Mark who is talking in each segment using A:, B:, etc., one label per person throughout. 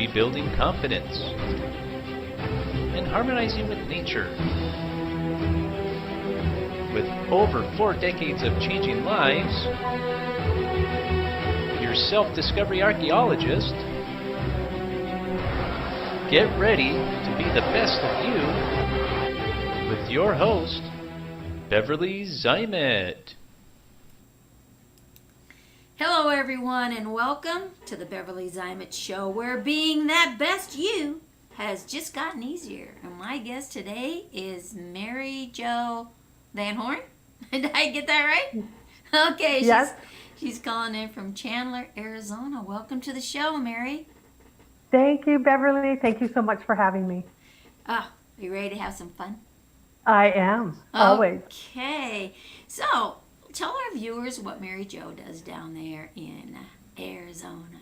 A: rebuilding confidence, and harmonizing with nature. With over 4 decades of changing lives, your self-discovery archaeologist, get ready to be the best of you with your host, Beverly Zimet.
B: Hello everyone and welcome to the Beverly Zimet Show, where being that best you has just gotten easier. And my guest today is Mary Jo Van Horn. Did I get that right? Okay,
C: yes.
B: She's calling in from Chandler, Arizona. Welcome to the show, Mary.
C: Thank you, Beverly. Thank you so much for having me.
B: Are you ready to have some fun?
C: I am, always.
B: Okay, so tell our viewers what Mary Jo does down there in Arizona.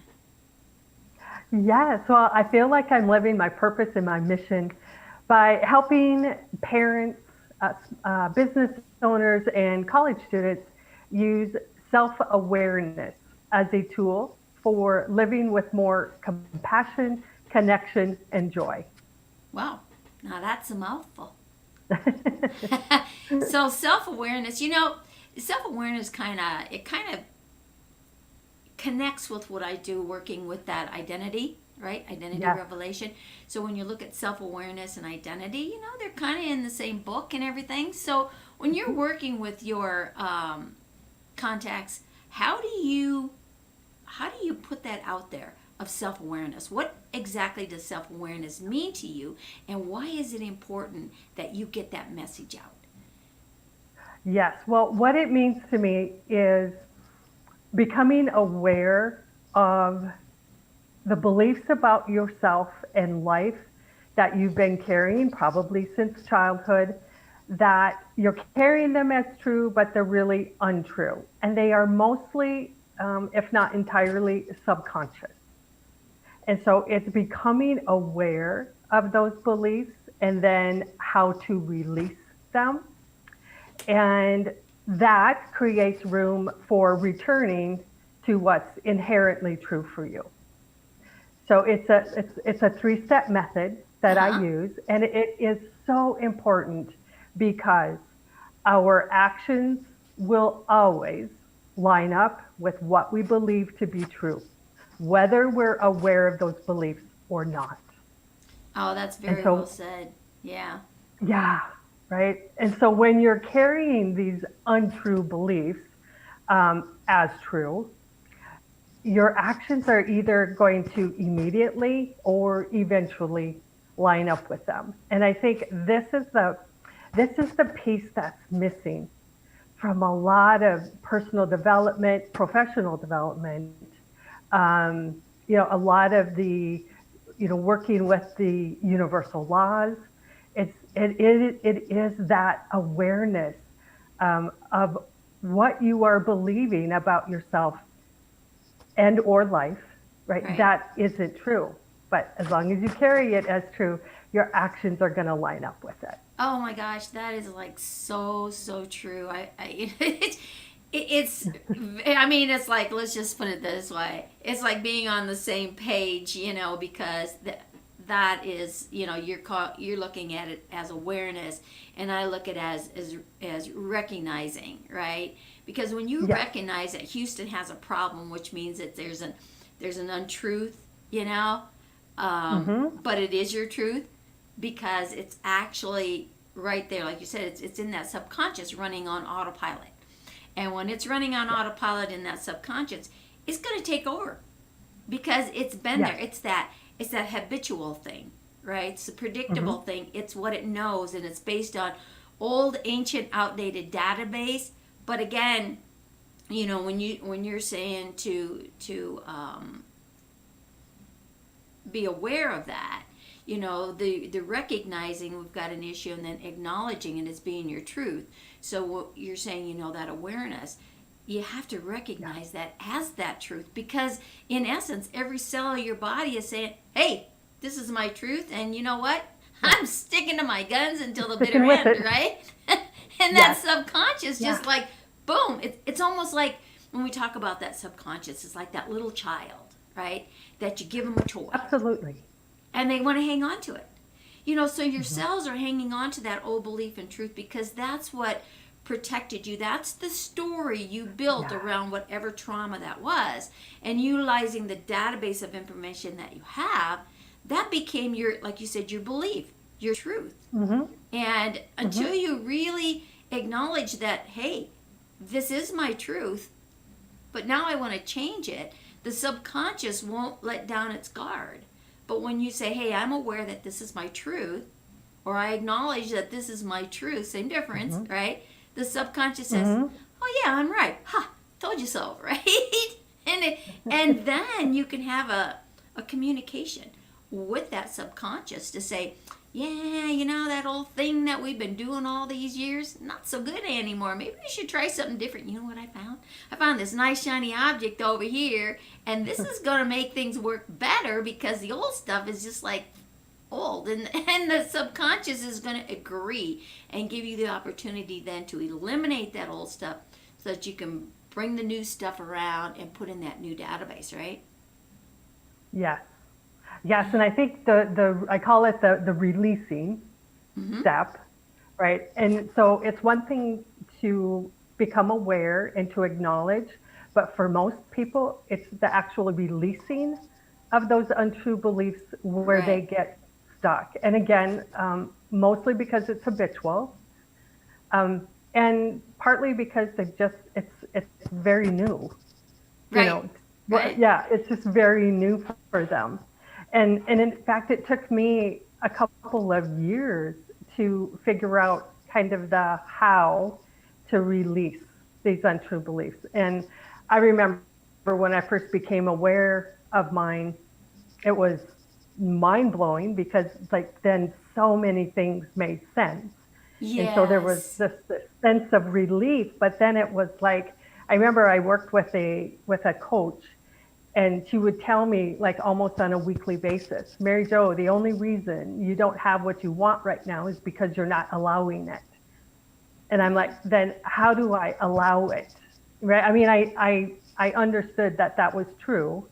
C: Yes, well, I feel like I'm living my purpose and my mission by helping parents, business owners, and college students use self-awareness as a tool for living with more compassion, connection, and joy.
B: Wow, now that's a mouthful. So self-awareness, self-awareness kind of connects with what I do working with that identity, right? Identity revelation. So when you look at self-awareness and identity, they're kind of in the same book and everything. So when you're working with your contacts, how do you put that out there of self-awareness? What exactly does self-awareness mean to you, and why is it important that you get that message out?
C: Yes, well, what it means to me is becoming aware of the beliefs about yourself and life that you've been carrying probably since childhood, that you're carrying them as true, but they're really untrue. And they are mostly, if not entirely, subconscious. And so it's becoming aware of those beliefs and then how to release them. And that creates room for returning to what's inherently true for you. So it's a 3-step method that I use, and it is so important because our actions will always line up with what we believe to be true, whether we're aware of those beliefs or not.
B: Oh, that's very well said. Yeah.
C: Yeah. Right? And so when you're carrying these untrue beliefs as true, your actions are either going to immediately or eventually line up with them. And I think this is the piece that's missing from a lot of personal development, professional development, a lot of the, working with the universal laws. It is that awareness of what you are believing about yourself and or life, right? That isn't true. But as long as you carry it as true, your actions are going to line up with it.
B: Oh my gosh, that is like so true. It's like, let's just put it this way. It's like being on the same page, because that is, you're looking at it as awareness, and I look at it as recognizing, right? Because when you recognize that Houston has a problem, which means that there's an untruth, but it is your truth, because it's actually right there, like you said, it's in that subconscious running on autopilot. And when it's running on autopilot in that subconscious, it's going to take over because it's been there. It's that habitual thing, right? It's a predictable thing. It's what it knows, and it's based on old, ancient, outdated database. But again, when you're saying to be aware of that, the recognizing we've got an issue, and then acknowledging it as being your truth. So what you're saying, that awareness, you have to recognize that as that truth, because in essence, every cell of your body is saying, hey, this is my truth, and you know what? I'm sticking to my guns until the bitter end, right? And that subconscious just like, boom. It's almost like when we talk about that subconscious, it's like that little child, right? That you give them a toy.
C: Absolutely.
B: And they want to hang on to it. You know, so your cells are hanging on to that old belief and truth because that's what protected you. That's the story you built around whatever trauma that was. And utilizing the database of information that you have, that became your, like you said, your belief, your truth. And until you really acknowledge that, hey, this is my truth, but now I want to change it, the subconscious won't let down its guard. But when you say, hey, I'm aware that this is my truth, or I acknowledge that this is my truth, same difference, right? The subconscious says, oh yeah, I'm right. Ha, told you so, right? And then you can have a communication with that subconscious to say, yeah, you know, that old thing that we've been doing all these years, not so good anymore. Maybe we should try something different. You know what I found? I found this nice shiny object over here, and this is going to make things work better because the old stuff is just like old. And the subconscious is going to agree and give you the opportunity then to eliminate that old stuff so that you can bring the new stuff around and put in that new database, right?
C: Yes. Yes, and I think I call it the releasing step, right? And so it's one thing to become aware and to acknowledge, but for most people, it's the actual releasing of those untrue beliefs where they get stuck. And again, mostly because it's habitual, and partly because it's very new. You know, yeah, it's just very new for them. And in fact, it took me a couple of years to figure out kind of the how to release these untrue beliefs. And I remember when I first became aware of mine, it was mind-blowing because like then so many things made sense. Yes. And so there was this sense of relief, but then it was like, I remember I worked with a coach, and she would tell me like almost on a weekly basis, Mary Jo, the only reason you don't have what you want right now is because you're not allowing it. And I'm like, then how do I allow it? Right? I mean, I understood that was true.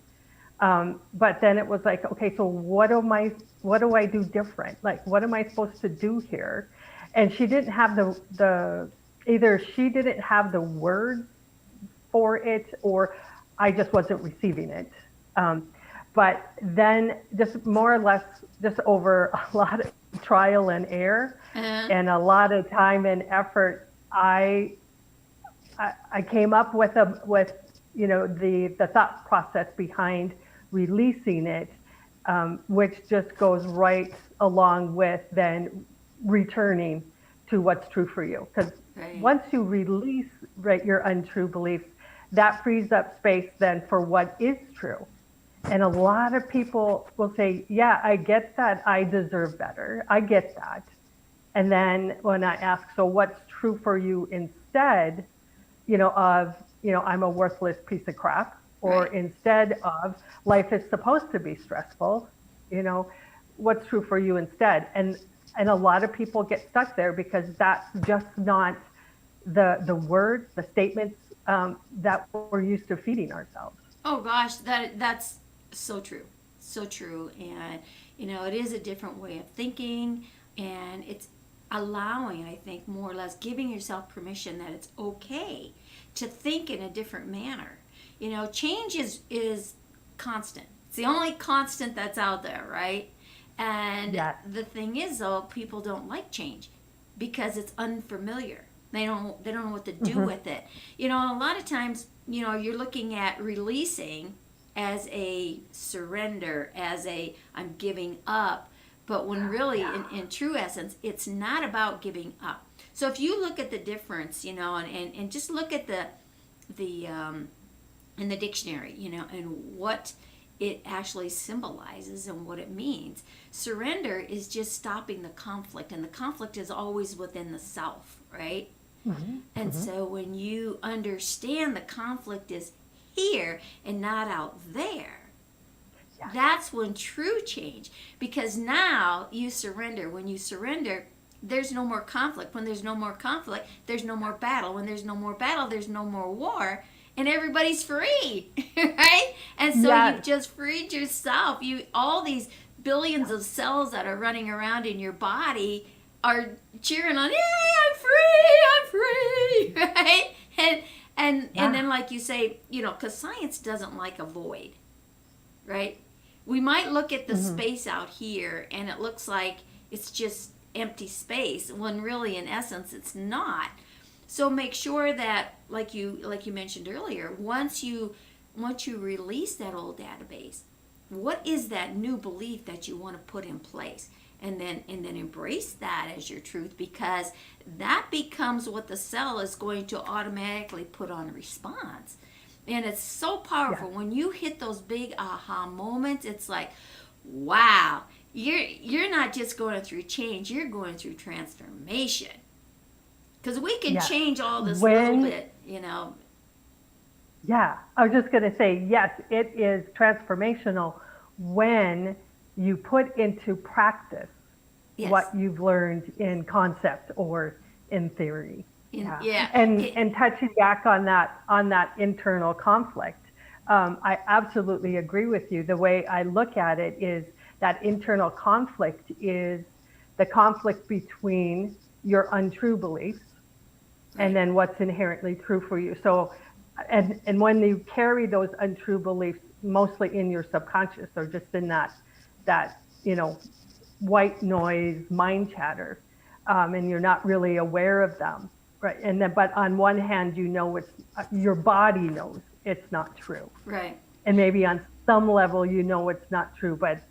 C: But then it was like, okay, so what do I do different? Like, what am I supposed to do here? And she didn't have either she didn't have the words for it, or I just wasn't receiving it. But then just more or less, just over a lot of trial and error and a lot of time and effort, I came up with you know, the thought process behind releasing it, which just goes right along with then returning to what's true for you. Because once you release your untrue beliefs, that frees up space then for what is true. And a lot of people will say, yeah, I get that I deserve better. I get that. And then when I ask, so what's true for you instead, you know, of, you know, I'm a worthless piece of crap, or instead of life is supposed to be stressful, you know, what's true for you instead? And a lot of people get stuck there because that's just not the words, the statements that we're used to feeding ourselves.
B: Oh gosh, that's so true. So true. And, you know, it is a different way of thinking, and it's allowing, I think, more or less giving yourself permission that it's okay to think in a different manner. You know, change is constant. It's the only constant that's out there, right? And the thing is, though, people don't like change because it's unfamiliar. They don't know what to do with it. You know, a lot of times, you know, you're looking at releasing as a surrender, as a I'm giving up. But when really, in true essence, it's not about giving up. So if you look at the difference, you know, and just look at the in the dictionary, you know, and what it actually symbolizes and what it means. Surrender is just stopping the conflict, and the conflict is always within the self, right? And so when you understand the conflict is here and not out there, that's when true change, because now you surrender. When you surrender, there's no more conflict. When there's no more conflict, there's no more battle. When there's no more battle, there's no more war. and everybody's free, right? And so
C: Yes.
B: you've just freed yourself. All these billions of cells that are running around in your body are cheering on, "Yay, I'm free," right? And then, like you say, because science doesn't like a void, right? We might look at the space out here and it looks like it's just empty space, when really, in essence, it's not. So make sure that, like you mentioned earlier, once you release that old database, what is that new belief that you want to put in place? And then embrace that as your truth, because that becomes what the cell is going to automatically put on response. And it's so powerful. When you hit those big aha moments, it's like, wow, you're not just going through change, you're going through transformation. Because we can change all this little bit,
C: Yeah, I was just going to say, yes, it is transformational when you put into practice what you've learned in concept or in theory. And touching back on that internal conflict, I absolutely agree with you. The way I look at it is that internal conflict is the conflict between your untrue beliefs and then what's inherently true for you. So, and when you carry those untrue beliefs mostly in your subconscious, or just in that white noise mind chatter, and you're not really aware of them, right? And then, but on one hand, it's your body knows it's not true,
B: right?
C: And maybe on some level, it's not true, but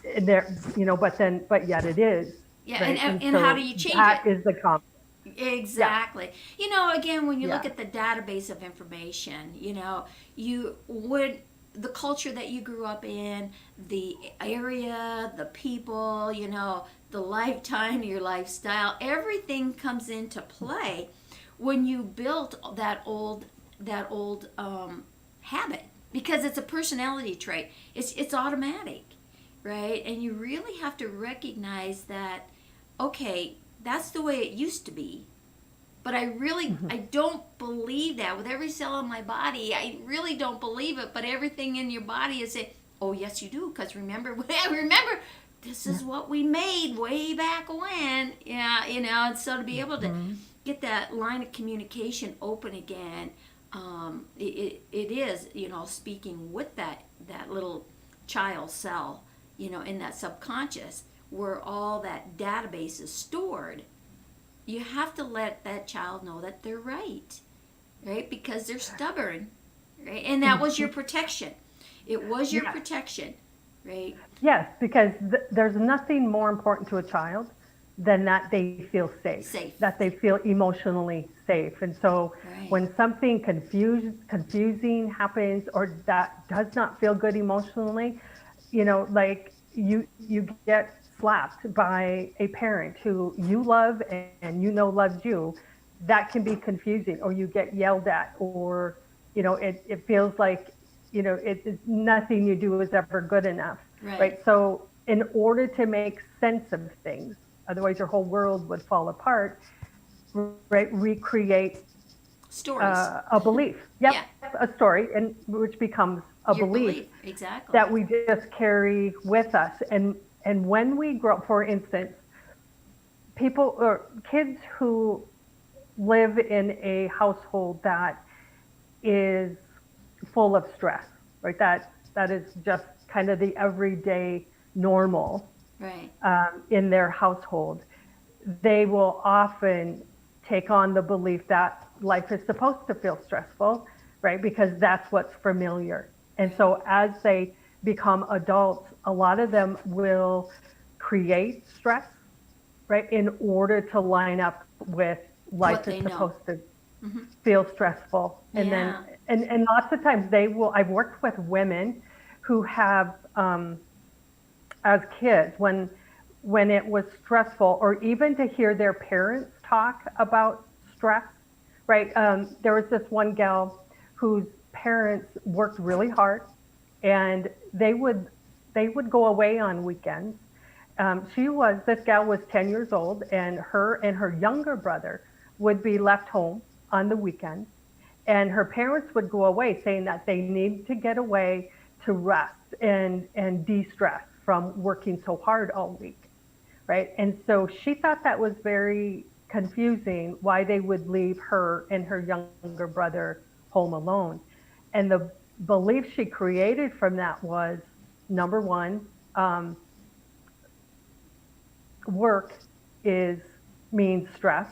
C: but yet it is.
B: Yeah,
C: right?
B: and
C: so
B: how do you change
C: that
B: it?
C: is the conflict.
B: Exactly. Again, when you look at the database of information, the culture that you grew up in, the area, the people, the lifetime, your lifestyle, everything comes into play when you built that old habit, because it's a personality trait. It's automatic, right? And you really have to recognize that, okay, that's the way it used to be, but I don't believe that with every cell in my body. I really don't believe it, but everything in your body is saying, oh yes you do, because remember this is what we made way back when. And so to be able to get that line of communication open again, it is, speaking with that little child cell, in that subconscious, where all that database is stored. You have to let that child know that they're right? Because they're stubborn, right? And that was your protection. It was your protection, right?
C: Yes, because there's nothing more important to a child than that they feel safe. That they feel emotionally safe. And so when something confusing happens, or that does not feel good emotionally, like you get slapped by a parent who you love and loves you, that can be confusing. Or you get yelled at, or it feels like nothing you do is ever good enough, right? So in order to make sense of things, otherwise your whole world would fall apart, right? Recreate
B: stories,
C: a belief, a story, and which becomes your belief
B: exactly,
C: that we just carry with us. And when we grow up, for instance, people or kids who live in a household that is full of stress, right? That is just kind of the everyday normal,
B: right?
C: In their household, they will often take on the belief that life is supposed to feel stressful, right? Because that's what's familiar. And so as they become adults, a lot of them will create stress, right, in order to line up with life is supposed to feel stressful. And then, and lots of times I've worked with women who have, as kids, when it was stressful, or even to hear their parents talk about stress, right? There was this one gal whose parents worked really hard, and they would go away on weekends. This gal was 10 years old, and her younger brother would be left home on the weekends, And her parents would go away saying that they need to get away to rest and de-stress from working so hard all week, right? And so she thought that was very confusing why they would leave her and her younger brother home alone. And the belief she created from that was, number one, work is means stress,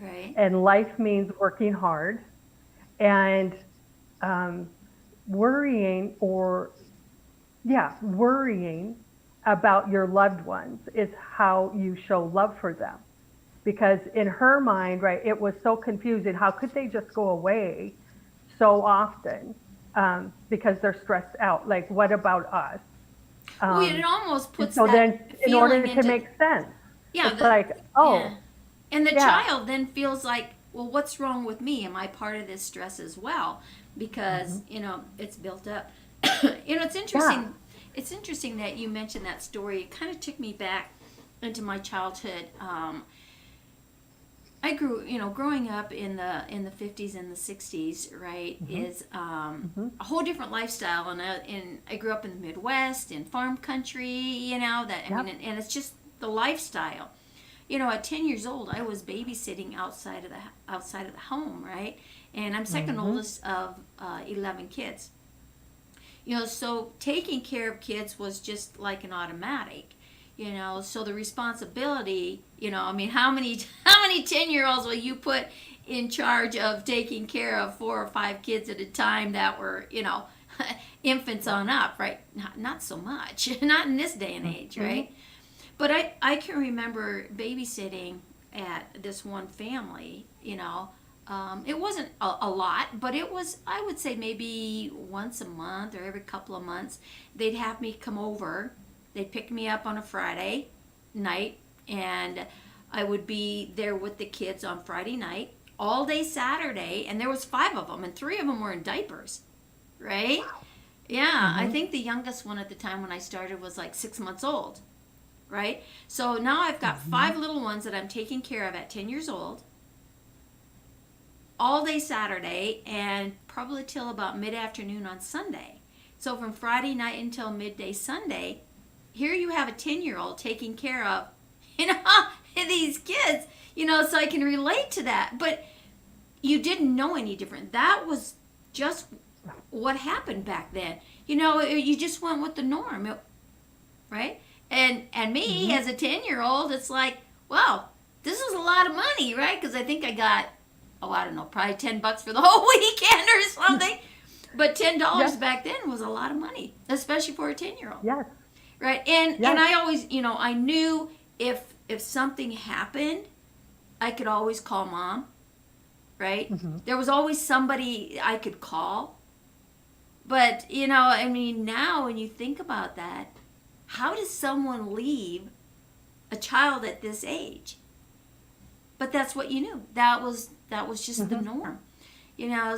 B: Right.
C: and life means working hard, and worrying or worrying about your loved ones is how you show love for them. Because in her mind, right, it was so confusing. How could they just go away so often because they're stressed out? Like, what about us?
B: Well, it almost puts
C: So
B: that
C: then, in
B: feeling
C: order to
B: into,
C: make sense,
B: yeah,
C: it's like, oh,
B: yeah. And the
C: yeah.
B: child then feels like, well, what's wrong with me? Am I part of this stress as well? Because, it's built up. It's interesting.
C: Yeah.
B: It's interesting that you mentioned that story. It kind of took me back into my childhood. I growing up in the 50s and the 60s, right, is a whole different lifestyle, and I grew up in the Midwest, in farm country, and it's just the lifestyle. At 10 years old, I was babysitting outside of the home, right, and I'm second oldest of 11 kids. So taking care of kids was just like an automatic. So the responsibility, how many 10-year-olds will you put in charge of taking care of 4 or 5 kids at a time that were, infants on up, right? Not so much, not in this day and age, right? But I can remember babysitting at this one family, it wasn't a lot, but it was, I would say, maybe once a month or every couple of months, they'd have me come over. They'd pick me up on a Friday night, and I would be there with the kids on Friday night, all day Saturday, and there was 5 of them, and 3 of them were in diapers, right? Wow. Yeah, I think the youngest one at the time when I started was like 6 months old, right? So now I've got 5 little ones that I'm taking care of at 10 years old, all day Saturday, and probably till about mid-afternoon on Sunday. So from Friday night until midday Sunday, here you have a 10-year-old taking care of, these kids, so I can relate to that. But you didn't know any different. That was just what happened back then. You just went with the norm, right? And me, as a 10-year-old, it's like, wow, this is a lot of money, right? Because I think I got, I don't know, probably $10 for the whole weekend or something. But $10 back then was a lot of money, especially for a 10-year-old.
C: Yes.
B: Right, and I always, I knew if something happened, I could always call Mom, right? There was always somebody I could call. But, now when you think about that, how does someone leave a child at this age? But that's what you knew. That was just the norm,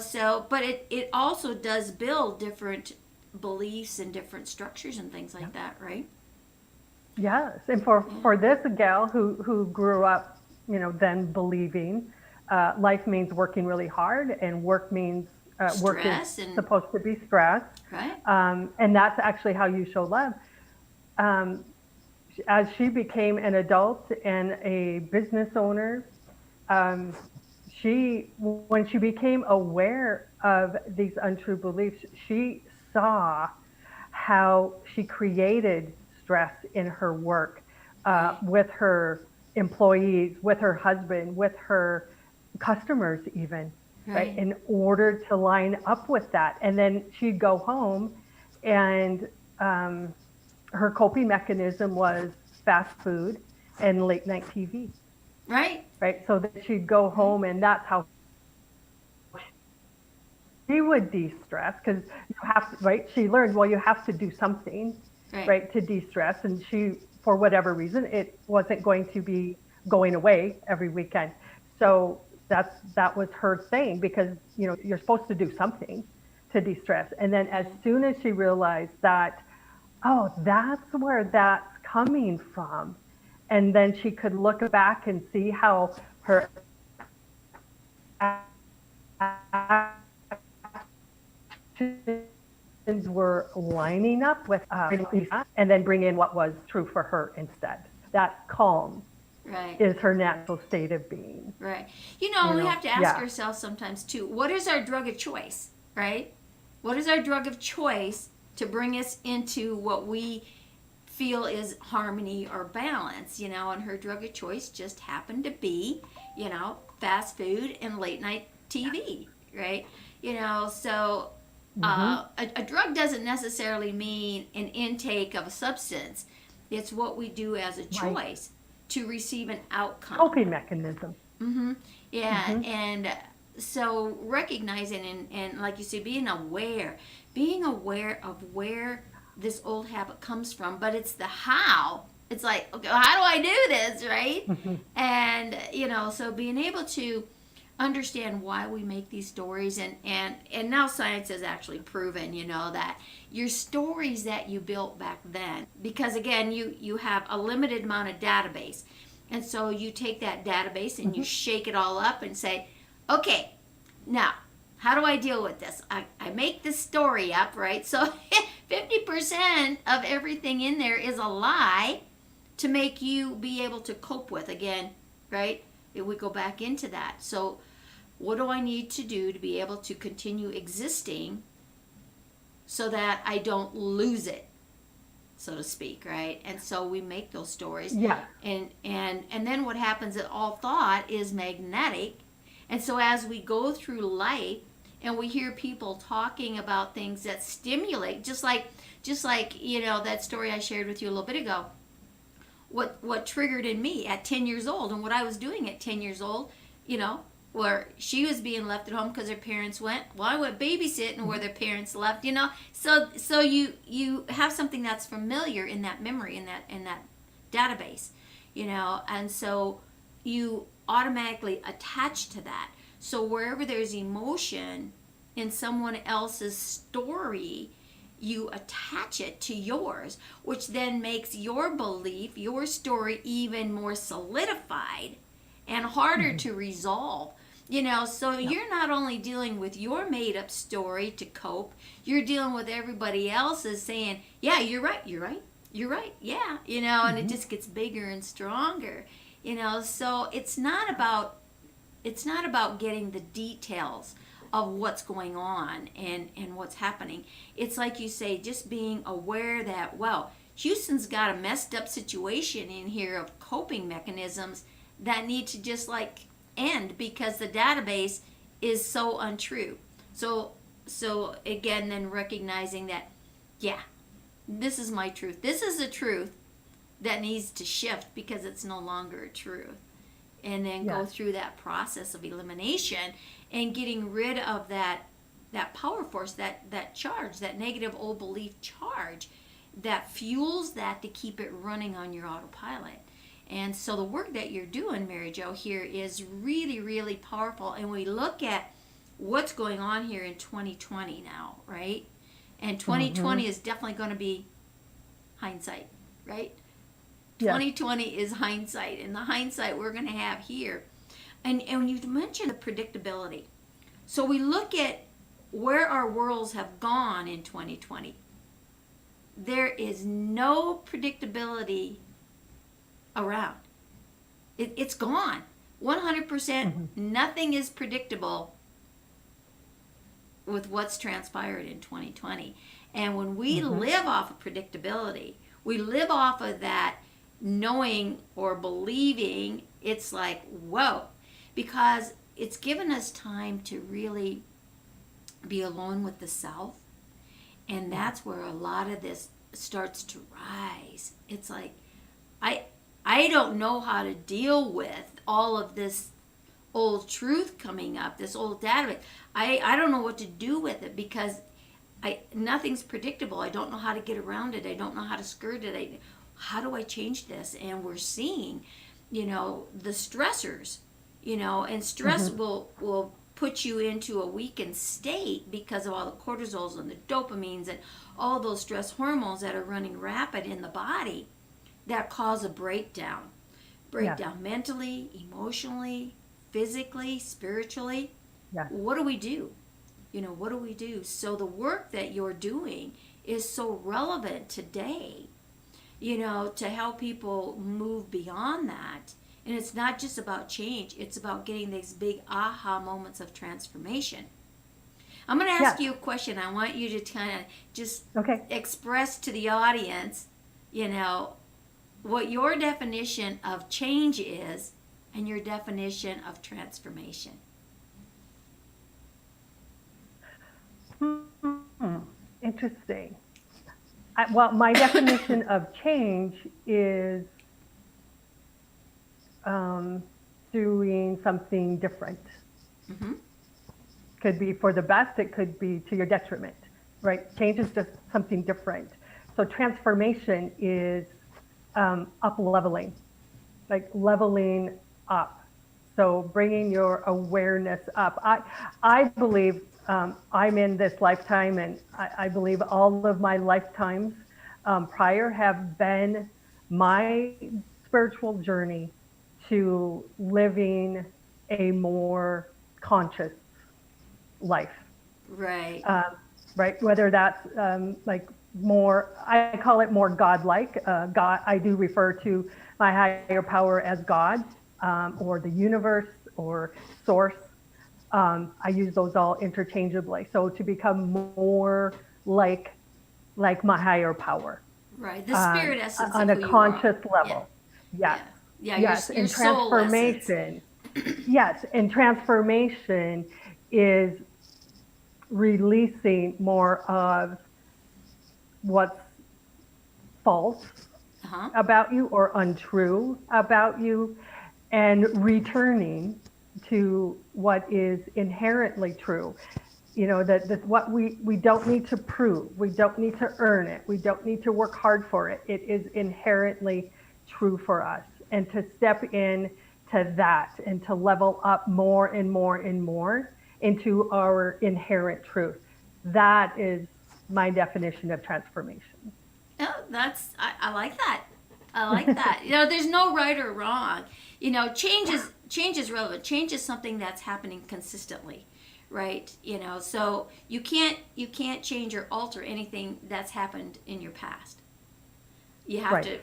B: so, but it also does build different beliefs and different structures and things like that, right?
C: Yes, and for this gal who grew up, then believing life means working really hard, and work means work is supposed to be stress,
B: right?
C: And that's actually how you show love. As she became an adult and a business owner, when she became aware of these untrue beliefs, she saw how she created stress in her work, with her employees, with her husband, with her customers even, right? In order to line up with that. And then she'd go home, and her coping mechanism was fast food and late night TV.
B: Right.
C: Right. So that she'd go home, and that's how she would de-stress, because you have to, right? She learned, well, you have to do something, right, to de-stress. And she, for whatever reason, it wasn't going to be going away every weekend. So that was her thing, because, you're supposed to do something to de-stress. And then as soon as she realized that, oh, that's where that's coming from. And then she could look back and see how her were lining up with Lisa, and then bring in what was true for her instead. That calm
B: Right.
C: is her natural state of being.
B: Right. We
C: know,
B: have to ask
C: yeah.
B: ourselves sometimes too, what is our drug of choice, right? What is our drug of choice to bring us into what we feel is harmony or balance, and her drug of choice just happened to be, fast food and late night TV, right? So a drug doesn't necessarily mean an intake of a substance. It's what we do as a choice to receive an outcome.
C: Coping mechanism.
B: Yeah, and so recognizing and like you say, being aware of where this old habit comes from, but it's the how. It's like, okay, well, how do I do this, right? And so being able to understand why we make these stories, and now science has actually proven, that your stories that you built back then, because again, you have a limited amount of database, and so you take that database and you shake it all up and say, okay, now how do I deal with this? I make this story up, right? So 50% of everything in there is a lie to make you be able to cope with, again, right? If we go back into that. So what do I need to do to be able to continue existing so that I don't lose it, so to speak, right? And so we make those stories.
C: Yeah.
B: And then what happens is all thought is magnetic. And so as we go through life and we hear people talking about things that stimulate, just like that story I shared with you a little bit ago, what triggered in me at 10 years old, and what I was doing at 10 years old, where she was being left at home because her parents went. Well, I went babysitting where their parents left. So you have something that's familiar in that memory, in that database, and so you automatically attach to that. So wherever there's emotion in someone else's story, you attach it to yours, which then makes your belief, your story, even more solidified and harder to resolve. So you're not only dealing with your made up story to cope, you're dealing with everybody else's saying, yeah, you're right, yeah, and it just gets bigger and stronger, so it's not about getting the details of what's going on and what's happening. It's like you say, just being aware that, wow, Houston's got a messed up situation in here of coping mechanisms that need to just end because the database is so untrue. So again, then recognizing that, yeah, this is my truth. This is a truth that needs to shift because it's no longer a truth. And then go through that process of elimination and getting rid of that power force, that charge, that negative old belief charge that fuels that to keep it running on your autopilot. And so the work that you're doing, Mary Jo, here is really, really powerful. And we look at what's going on here in 2020 now, right? And 2020 is definitely going to be hindsight, right? Yeah. 2020 is hindsight, and the hindsight we're going to have here. And you mentioned the predictability. So we look at where our worlds have gone in 2020. There is no predictability around. It's gone. 100%, nothing is predictable with what's transpired in 2020. And when we live off of predictability, we live off of that knowing or believing, it's like, whoa, because it's given us time to really be alone with the self. And that's where a lot of this starts to rise. It's like, I don't know how to deal with all of this old truth coming up, this old database. I don't know what to do with it because nothing's predictable. I don't know how to get around it. I don't know how to skirt it. How do I change this? And we're seeing, the stressors, and stress will put you into a weakened state because of all the cortisols and the dopamines and all those stress hormones that are running rapid in the body that cause a breakdown mentally, emotionally, physically, spiritually. What do? What do we do? So the work that you're doing is so relevant today, to help people move beyond that. And it's not just about change, it's about getting these big aha moments of transformation. I'm going to ask you a question. I want you to kind of just express to the audience, what your definition of change is and your definition of transformation.
C: Interesting. Well, my definition of change is doing something different.
B: Mm-hmm.
C: Could be for the best, it could be to your detriment, right? Change is just something different. So transformation is up leveling, like leveling up. So bringing your awareness up. I believe I'm in this lifetime, and I believe all of my lifetimes prior have been my spiritual journey to living a more conscious life.
B: Right.
C: Right. Whether that's like more, I call it more godlike. God, I do refer to my higher power as God, or the universe, or source. I use those all interchangeably. So to become more like my higher power.
B: Right. The spirit essence
C: on
B: of
C: a
B: who
C: conscious
B: you are.
C: level. Yes.
B: Yeah.
C: Yes.
B: Your
C: And
B: soul
C: transformation. Yes. And transformation is releasing more of what's false about you or untrue about you, and returning to what is inherently true. That what we don't need to prove, we don't need to earn it, we don't need to work hard for it. It is inherently true for us. And to step in to that and to level up more and more and more into our inherent truth. That is my definition of transformation.
B: Oh, I like that. I like that. There's no right or wrong. Change is relevant. Change is something that's happening consistently, right? So you can't change or alter anything that's happened in your past. You have to,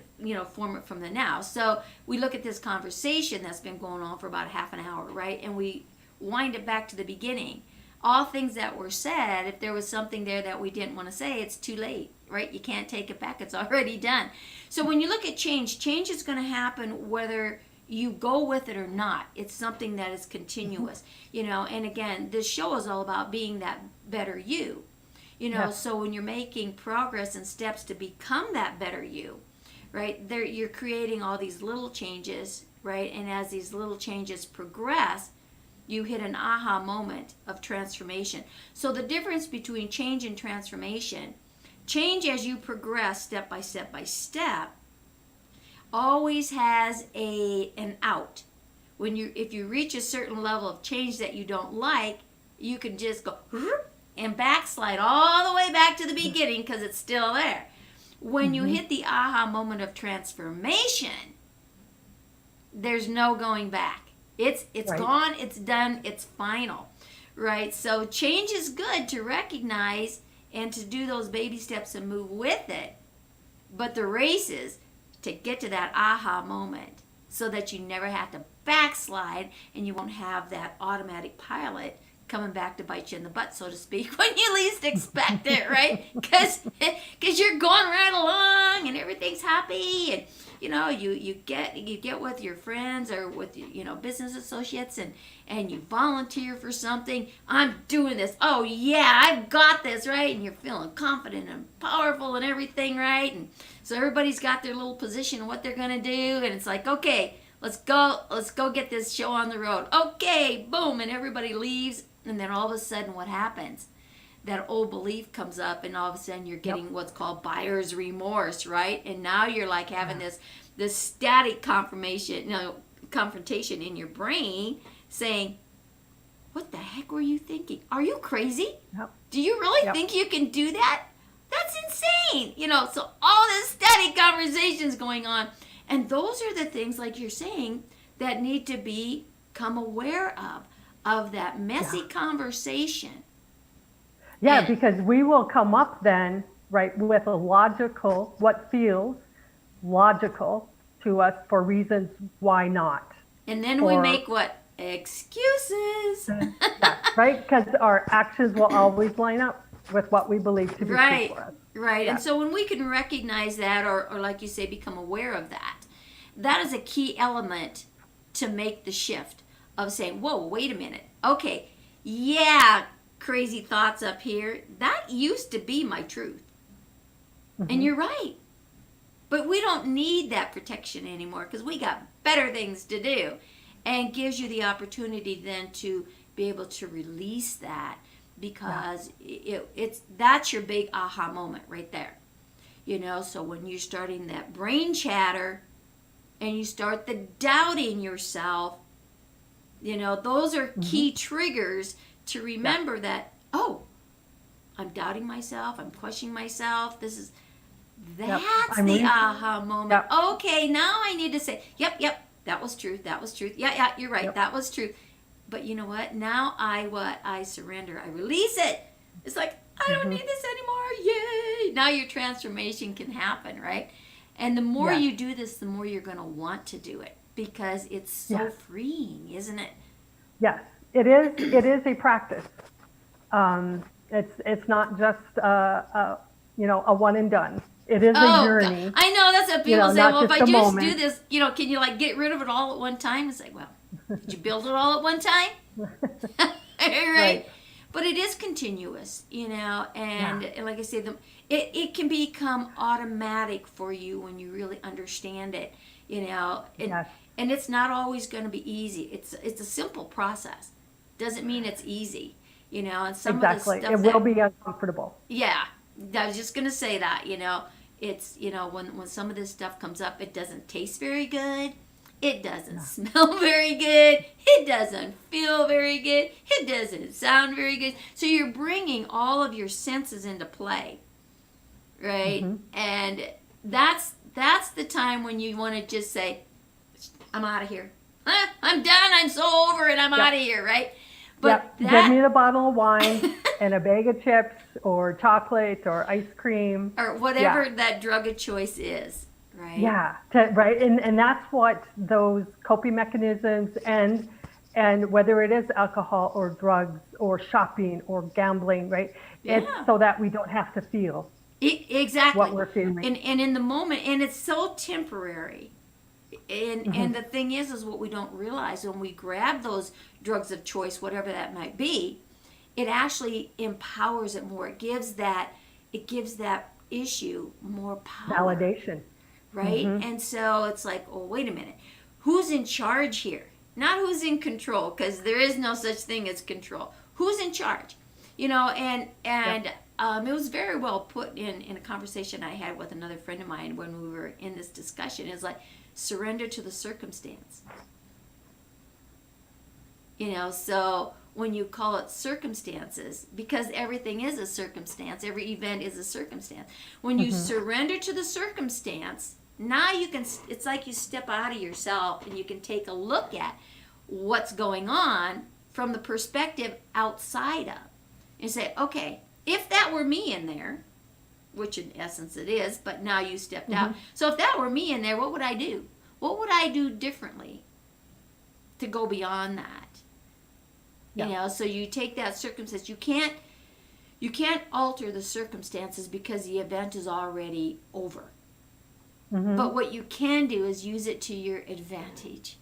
B: form it from the now. So we look at this conversation that's been going on for about half an hour, right? And we wind it back to the beginning. All things that were said, if there was something there that we didn't want to say, it's too late, right? You can't take it back. It's already done. So when you look at change is going to happen whether you go with it or not. It's something that is continuous, and again, this show is all about being that better you, so when you're making progress and steps to become that better you, right, you're creating all these little changes, right, and as these little changes progress, you hit an aha moment of transformation. So the difference between change and transformation, change as you progress step by step by step, always has an out. If you reach a certain level of change that you don't like, you can just go and backslide all the way back to the beginning because it's still there. When you hit the aha moment of transformation, there's no going back. It's right. Gone, it's done, it's final, right? So change is good to recognize and to do those baby steps and move with it. But the race is to get to that aha moment so that you never have to backslide and you won't have that automatic pilot coming back to bite you in the butt, so to speak, when you least expect it, right? Because you're going right along and everything's happy, and you get with your friends or with business associates and you volunteer for something. I'm doing this. Oh yeah, I've got this, right? And you're feeling confident and powerful and everything, right? And so everybody's got their little position of what they're gonna do, and it's like, okay, let's go get this show on the road. Okay, boom, and everybody leaves, and then all of a sudden what happens? That old belief comes up, and all of a sudden you're getting what's called buyer's remorse, right? And now you're like having this static confrontation in your brain saying, what the heck were you thinking? Are you crazy?
C: Yep.
B: Do you really think you can do that? That's insane. So all this static conversations going on. And those are the things, like you're saying, that need to become aware of that messy conversation
C: Yeah,
B: And-
C: because we will come up then, right, with a logical, what feels logical to us for reasons why not.
B: And then we
C: Or-
B: make what? Excuses.
C: Yeah, right? Because our actions will always line up with what we believe to be true
B: Right,
C: for us.
B: right.
C: Yeah.
B: And so when we can recognize that, or like you say, become aware of that, that is a key element to make the shift of saying, whoa, wait a minute. Okay, yeah, crazy thoughts up here. That used to be my truth. And you're right. But we don't need that protection anymore because we got better things to do. And gives you the opportunity then to be able to release that because it's that's your big aha moment right there. You know, so when you're starting that brain chatter and you start the doubting yourself, you know, those are key triggers to remember that, oh, I'm doubting myself, I'm questioning myself. That's
C: I'm
B: the
C: re-
B: aha moment.
C: Yep.
B: Okay, now I need to say, yep, that was truth. That was truth. Yeah, you're right.
C: Yep.
B: That was truth. But you know what? Now I surrender. I release it. It's like, I don't need this anymore. Yay. Now your transformation can happen, right? And the more
C: Yes.
B: you do this, the more you're going to want to do it because it's so
C: Yes.
B: freeing, isn't it?
C: Yes, it is. It is a practice. It's not just a one and done. It is a journey.
B: God. I know that's what people
C: You know,
B: say.
C: not
B: Well, if
C: just
B: I
C: a
B: just
C: moment.
B: do this, can you like get rid of it all at one time? It's like, well, did you build it all at one time? right? But it is continuous, and like I say, it can become automatic for you when you really understand it, and,
C: Yes.
B: and it's not always going to be easy. It's a simple process. Doesn't mean it's easy, and some
C: Exactly.
B: of the stuff
C: It will be uncomfortable.
B: yeah, I was just gonna say that. It's when some of this stuff comes up, it doesn't taste very good. It doesn't smell very good. It doesn't feel very good. It doesn't sound very good. So you're bringing all of your senses into play, right? And that's the time when you want to just say, "I'm out of here. I'm done. I'm so over it. I'm out of here." Right? But
C: Yep. Give me the bottle of wine and a bag of chips or chocolate or ice cream.
B: or whatever that drug of choice is, right?
C: Yeah, right. And that's what those coping mechanisms and whether it is alcohol or drugs or shopping or gambling, right? It's
B: Yeah.
C: so that we don't have to feel
B: Exactly.
C: what we're feeling.
B: And in the moment, and it's so temporary. And the thing is what we don't realize when we grab those drugs of choice, whatever that might be, it actually empowers it more. It gives that issue more power.
C: Validation.
B: Right? And so it's like, oh, wait a minute. Who's in charge here? Not who's in control, because there is no such thing as control. Who's in charge? And it was very well put in a conversation I had with another friend of mine when we were in this discussion. It's like, surrender to the circumstance. So when you call it circumstances, because everything is a circumstance, every event is a circumstance. When you surrender to the circumstance, now it's like you step out of yourself and you can take a look at what's going on from the perspective outside of. And say, okay, if that were me in there, which in essence it is, but now you stepped out. So if that were me in there, what would I do? What would I do differently to go beyond that?
C: Yeah.
B: So you take that circumstance. You can't alter the circumstances because the event is already over. But what you can do is use it to your advantage.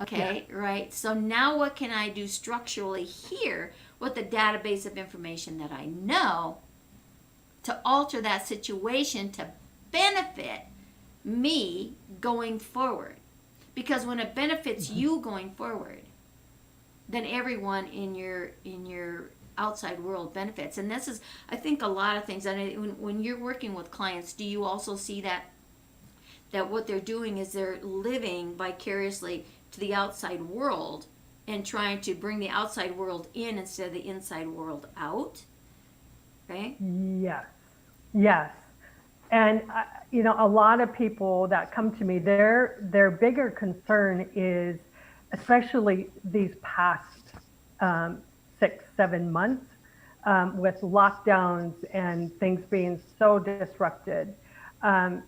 B: Okay, right? So now what can I do structurally here with the database of information that I know to alter that situation to benefit me going forward? Because when it benefits you going forward, then everyone in your outside world benefits. And this is, I think, a lot of things. And when you're working with clients, do you also see that what they're doing is they're living vicariously to the outside world and trying to bring the outside world in instead of the inside world out? Right?
C: Yes. And a lot of people that come to me, their bigger concern is, especially these past 6-7 months, with lockdowns and things being so disrupted,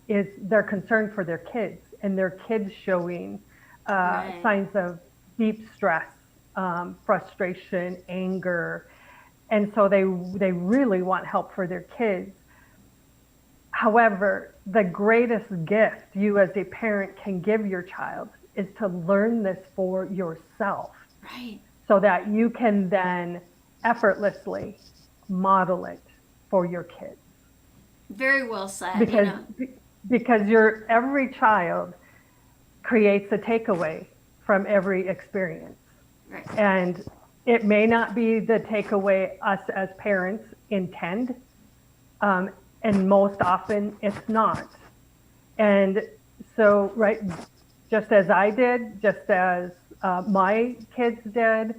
C: is they're concerned for their kids and their kids showing
B: Right.
C: signs of deep stress, frustration, anger, and so they really want help for their kids. However, the greatest gift you as a parent can give your child is to learn this for yourself
B: Right.
C: so that you can then effortlessly model it for your kids.
B: Very well said.
C: Because because your every child creates a takeaway from every experience.
B: Right.
C: And it may not be the takeaway us as parents intend, and most often it's not. And so, right, just as I did, just as my kids did,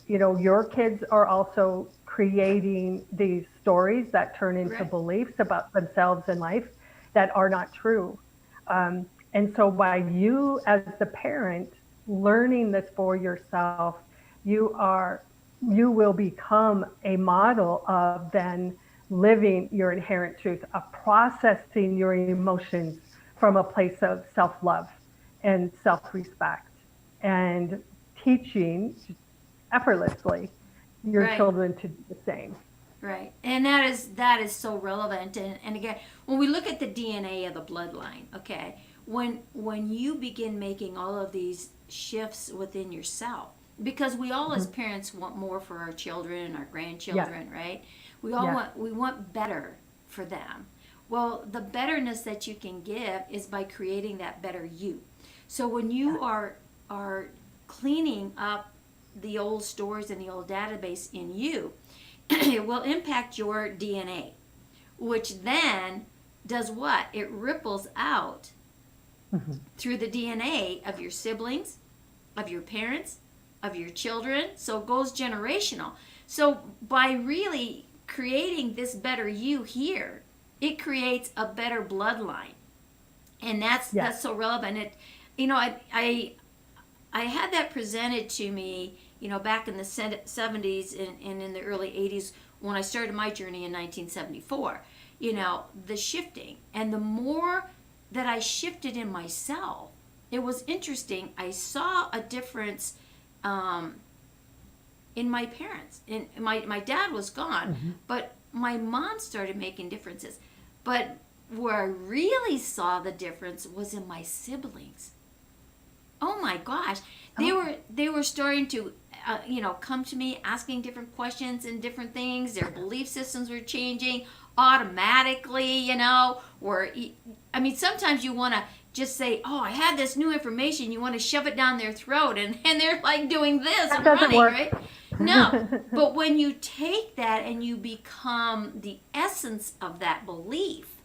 C: your kids are also creating these stories that turn into
B: Right.
C: beliefs about themselves and life that are not true. And so, by you as the parent learning this for yourself, you will become a model of then living your inherent truth, of processing your emotions from a place of self-love and self-respect, and teaching effortlessly your
B: Right.
C: children to do the same.
B: Right. And that is so relevant. And again, when we look at the DNA of the bloodline, okay, when you begin making all of these shifts within yourself, because we all as parents want more for our children and our grandchildren, right? We all
C: Yes.
B: we want better for them. Well, the betterness that you can give is by creating that better you. So when you are cleaning up the old stories and the old database in you, it will impact your DNA, which then does what? It ripples out through the DNA of your siblings, of your parents, of your children. So it goes generational. So by really creating this better you here, it creates a better bloodline. And that's so relevant. I had that presented to me, back in the 70s and in the early 80s when I started my journey in 1974. The shifting. And the more that I shifted in myself, it was interesting. I saw a difference in my parents. And my dad was gone, but my mom started making differences. But where I really saw the difference was in my siblings. Oh my gosh, they were starting to come to me asking different questions and different things. Their belief systems were changing automatically. Sometimes you want to just say, oh, I have this new information. You want to shove it down their throat, and they're like doing this and
C: doesn't
B: running,
C: work.
B: right? No, but when you take that and you become the essence of that belief,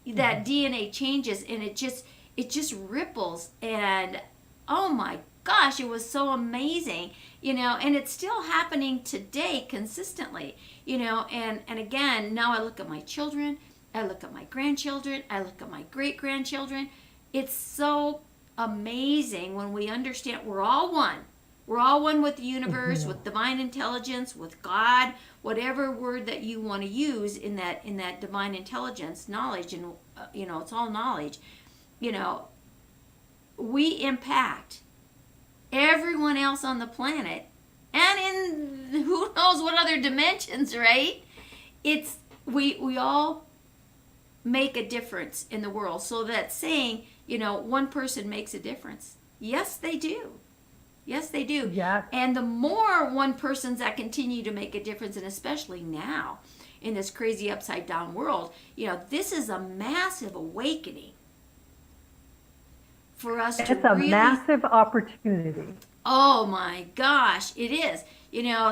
B: that DNA changes, and it just ripples. And oh my gosh, it was so amazing, and it's still happening today consistently, and again, now I look at my children, I look at my grandchildren, I look at my great grandchildren. It's so amazing when we understand we're all one. We're all one with the universe, with divine intelligence, with God, whatever word that you want to use in that divine intelligence, knowledge, and it's all knowledge. We impact everyone else on the planet, and in who knows what other dimensions, right? It's we all make a difference in the world. So that saying, one person makes a difference. Yes, they do. Yes, they do.
C: Yes.
B: And the more one person's that continue to make a difference, and especially now in this crazy upside down world, this is a massive awakening for us to
C: It's a
B: really.
C: massive opportunity.
B: Oh my gosh, it is.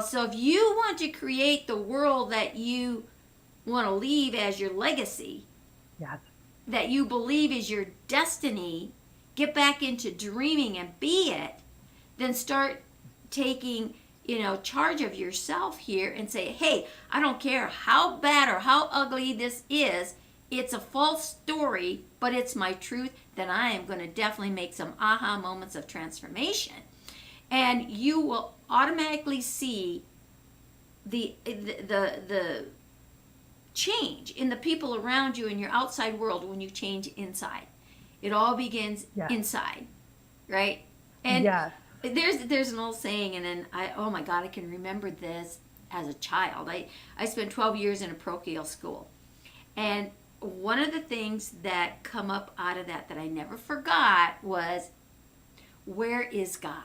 B: So if you want to create the world that you want to leave as your legacy,
C: Yes.
B: that you believe is your destiny, get back into dreaming and be it, then start taking, charge of yourself here and say, hey, I don't care how bad or how ugly this is. It's a false story, but it's my truth. Then I am going to definitely make some aha moments of transformation. And you will automatically see the change in the people around you in your outside world when you change inside. It all begins inside, right? And there's an old saying, and then oh my God, I can remember this as a child. I spent 12 years in a parochial school, and one of the things that come up out of that I never forgot was, where is God?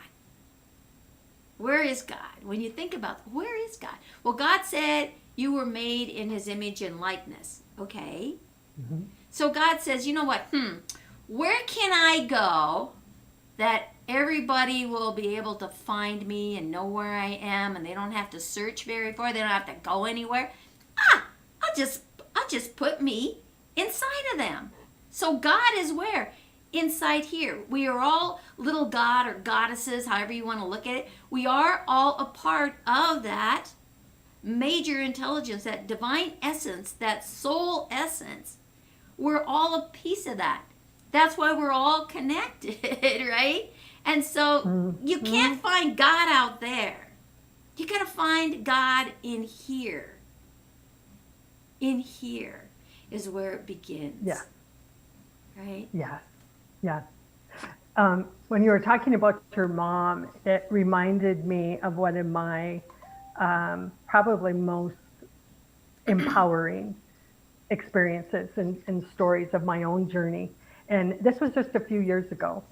B: Where is God? When you think about, where is God? Well, God said you were made in his image and likeness. Okay. Mm-hmm. So God says, you know what? Where can I go that everybody will be able to find me and know where I am, and they don't have to search very far. They don't have to go anywhere. I'll just put me inside of them. So God is where? Inside here. We are all little god or goddesses, however you want to look at it. We are all a part of that major intelligence, that divine essence, that soul essence. We're all a piece of that. That's why we're all connected, right? And so you can't find God out there. You got to find God in here. In here is where it begins.
C: Yeah.
B: Right?
C: Yes. Yes. When you were talking about your mom, it reminded me of one of my probably most empowering experiences and stories of my own journey. And this was just a few years ago.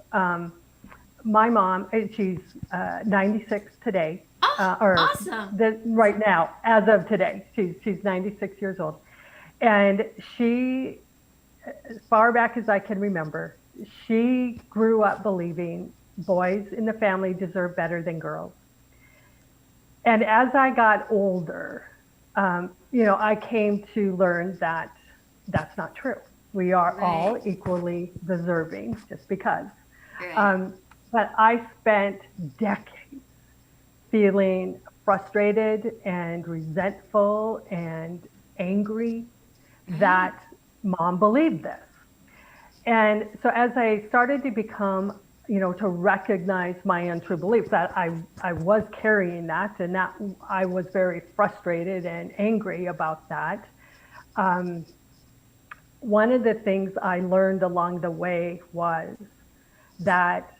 C: My mom, she's 96 today.
B: Awesome.
C: Right now, as of today, she's 96 years old. And she, as far back as I can remember, she grew up believing boys in the family deserve better than girls. And as I got older, I came to learn that that's not true. We are all equally deserving just because. Right. But I spent decades feeling frustrated and resentful and angry that mom believed this. And so as I started to become, to recognize my untrue beliefs, that I was carrying that, and that I was very frustrated and angry about that. One of the things I learned along the way was that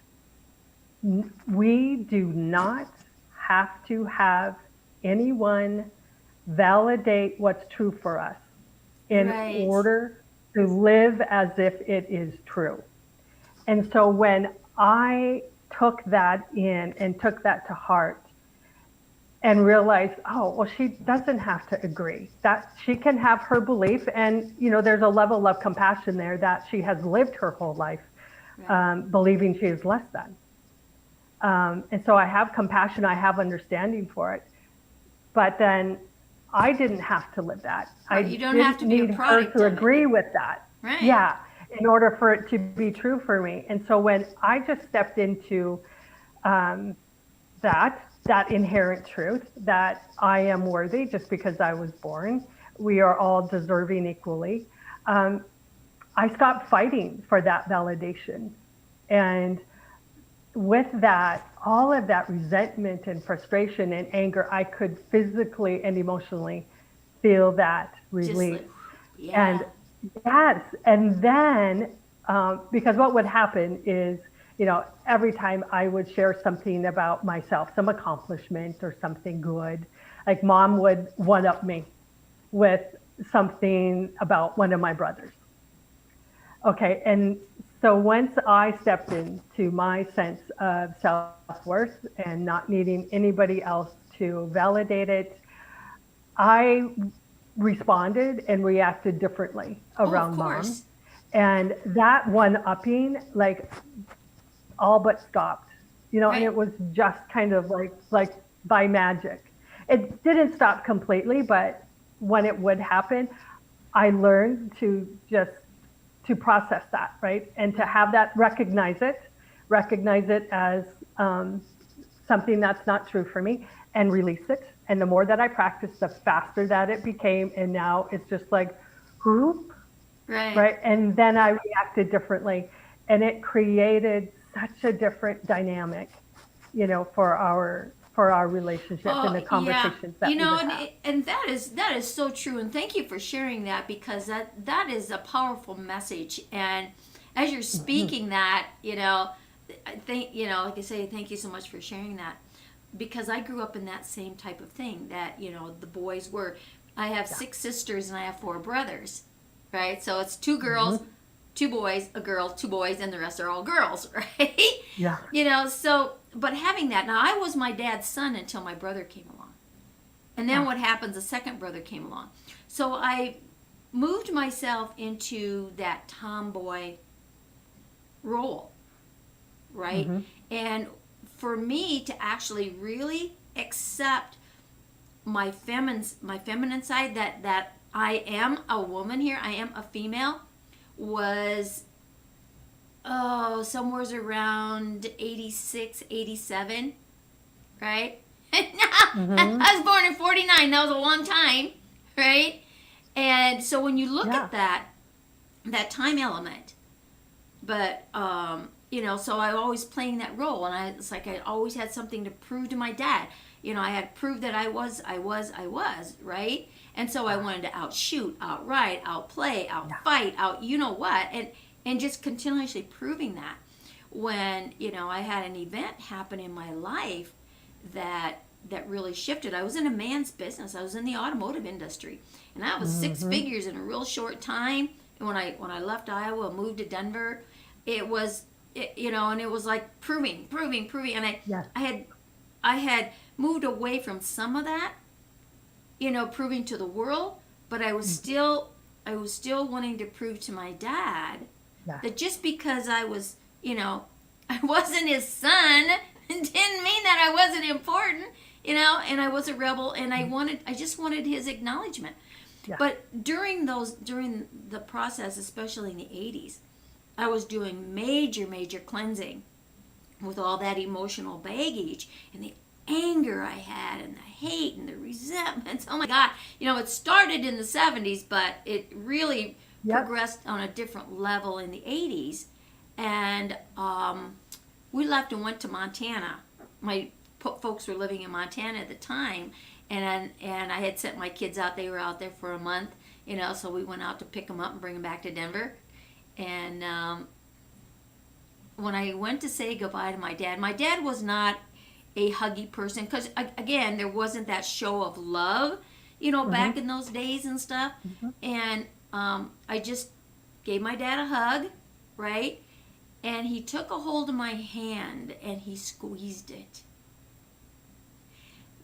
C: we do not have to have anyone validate what's true for us in order to live as if it is true. And so when I took that in and took that to heart and realized, she doesn't have to agree, that she can have her belief, and there's a level of compassion there that she has lived her whole life believing she is less than. And so I have compassion, I have understanding for it. But then I didn't have to live that.
B: You don't have to be
C: need
B: a
C: her
B: product
C: to agree with that.
B: Right.
C: Yeah, in order for it to be true for me. And so when I just stepped into that inherent truth that I am worthy just because I was born, we are all deserving equally, I stopped fighting for that validation. And with that, all of that resentment and frustration and anger, I could physically and emotionally feel that relief. And yes, and then because what would happen is, every time I would share something about myself, some accomplishment or something good, like mom would one-up me with something about one of my brothers. Okay, and so once I stepped into my sense of self-worth and not needing anybody else to validate it, I responded and reacted differently around mom. And that one-upping, all but stopped, and it was just kind of like by magic. It didn't stop completely, but when it would happen, I learned to process that, right? And to have that, recognize it as something that's not true for me, and release it. And the more that I practiced, the faster that it became. And now it's just like, whoop, right? And then I reacted differently, and it created such a different dynamic, for for our relationship and the
B: Yeah,
C: conversations that
B: you
C: we
B: know,
C: would have.
B: and that is so true, and thank you for sharing that, because that is a powerful message. And as you're speaking that, I think, like I say, thank you so much for sharing that, because I grew up in that same type of thing. That the boys were. I have 6 sisters and I have 4 brothers, right? So it's 2 girls, 2 boys, a girl, 2 boys, and the rest are all girls, right?
C: Yeah.
B: So, but having that, now I was my dad's son until my brother came along. And then what happens, the second brother came along. So I moved myself into that tomboy role, right? And for me to actually really accept my feminine side, that I am a woman here, I am a female, was somewhere around 86, 87, right? I was born in 49. That was a long time, right? And so when you look at that time element, but so I always playing that role, and it's like I always had something to prove to my dad. I had proved that I was, right? And so I wanted to outshoot, outright, outplay, outfight, out you know what, and just continuously proving that. When I had an event happen in my life that really shifted. I was in a man's business. I was in the automotive industry, and I was 6 figures in a real short time. And when I left Iowa and moved to Denver, it was and it was like proving, and I had moved away from some of that, proving to the world, but I was still wanting to prove to my dad that just because I was, I wasn't his son, didn't mean that I wasn't important, and I was a rebel, and I just wanted his acknowledgement. But during the process, especially in the 80s, I was doing major cleansing with all that emotional baggage and the anger I had and the hate and the resentments. Oh my God. It started in the 70s, but it really progressed on a different level in the 80s. And we left and went to Montana. My folks were living in Montana at the time, and I had sent my kids out. They were out there for a month, so we went out to pick them up and bring them back to Denver. And when I went to say goodbye to my dad was not a huggy person, because again, there wasn't that show of love, back in those days and stuff. And I just gave my dad a hug, right? And he took a hold of my hand and he squeezed it.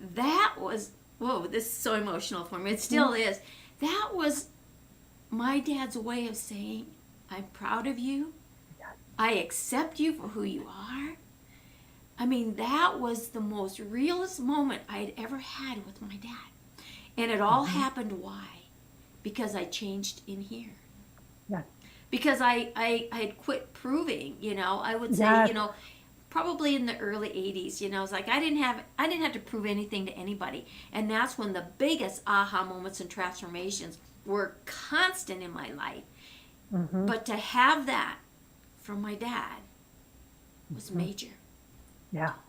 B: That was, whoa, this is so emotional for me. It still is. That was my dad's way of saying, I'm proud of you. I accept you for who you are. I mean, that was the most realest moment I'd ever had with my dad. And it all happened, why? Because I changed in here. Because I had quit proving, I would say, probably in the early 80s, it was like I didn't have to prove anything to anybody. And that's when the biggest aha moments and transformations were constant in my life. But to have that from my dad was major.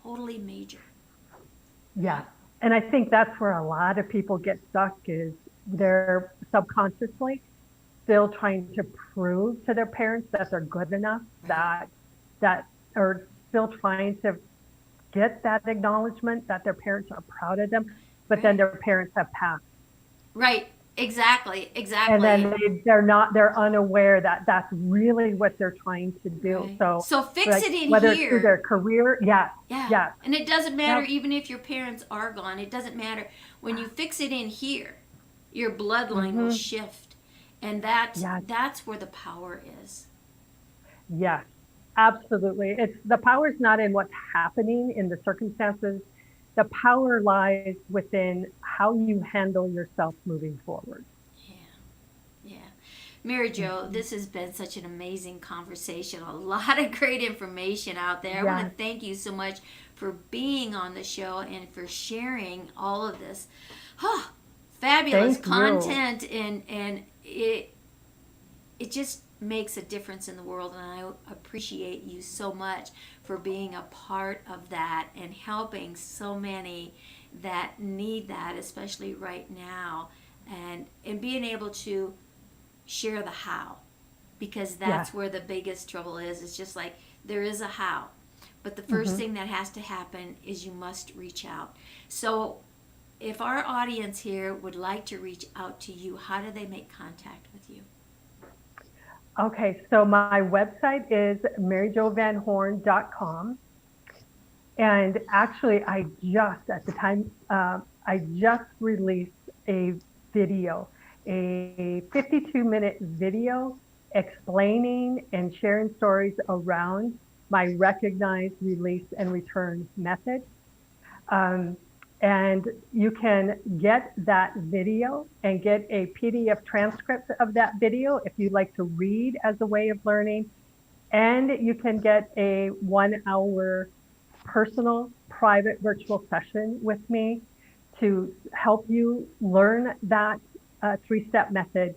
B: Totally major.
C: And I think that's where a lot of people get stuck, is they're subconsciously still trying to prove to their parents that they're good enough, that or still trying to get that acknowledgement that their parents are proud of them, but then their parents have passed.
B: Right. Exactly.
C: And then they're unaware that that's really what they're trying to do.
B: So fix it in
C: whether
B: here.
C: It's through their career.
B: And it doesn't matter even if your parents are gone. It doesn't matter. When you fix it in here, your bloodline will shift. And that's where the power is.
C: Yes, absolutely. The power is not in what's happening in the circumstances. The power lies within how you handle yourself moving forward.
B: Yeah. Mary Jo, this has been such an amazing conversation. A lot of great information out there. I want to thank you so much for being on the show and for sharing all of this. Fabulous content, and it just makes a difference in the world, and I appreciate you so much for being a part of that and helping so many that need that, especially right now, and being able to share the how, because that's
C: Yes.
B: where the biggest trouble is. It's just like there is a how, but the first thing that has to happen is you must reach out. So if our audience here would like to reach out to you, how do they make contact with you?
C: Okay, so my website is maryjovanhorn.com. And actually, I just released a video, a 52-minute video explaining and sharing stories around my recognized release and return method. And you can get that video and get a PDF transcript of that video if you'd like to read as a way of learning. And you can get a 1-hour personal, private virtual session with me to help you learn that 3-step method.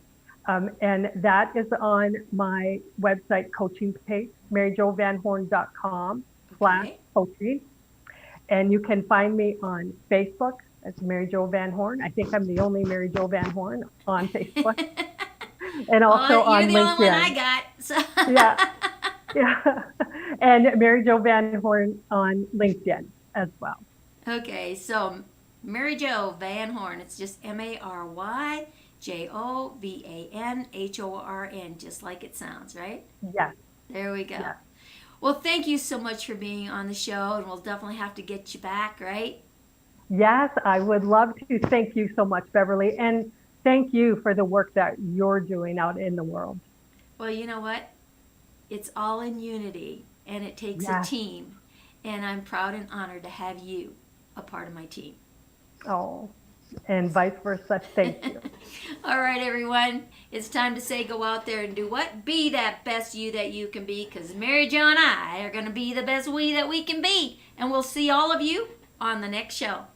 C: And that is on my website coaching page, maryjovanhorn.com/coaching. And you can find me on Facebook as Mary Jo Van Horn. I think I'm the only Mary Jo Van Horn on Facebook. And also
B: Well,
C: on
B: you're the
C: LinkedIn.
B: only one I got. So.
C: Yeah. Yeah. And Mary Jo Van Horn on LinkedIn as well.
B: Okay, so Mary Jo Van Horn. It's just MaryJoVanHorn, just like it sounds, right?
C: Yes.
B: There we go.
C: Yes.
B: Well, thank you so much for being on the show, and we'll definitely have to get you back, right?
C: Yes, I would love to. Thank you so much, Beverly. And thank you for the work that you're doing out in the world.
B: Well, you know what? It's all in unity, and it takes a
C: Yes.
B: team. And I'm proud and honored to have you a part of my team.
C: Oh, and vice versa. Thank you.
B: All right, everyone. It's time to say go out there and do what? Be that best you that you can be, because Mary Jo and I are going to be the best we that we can be. And we'll see all of you on the next show.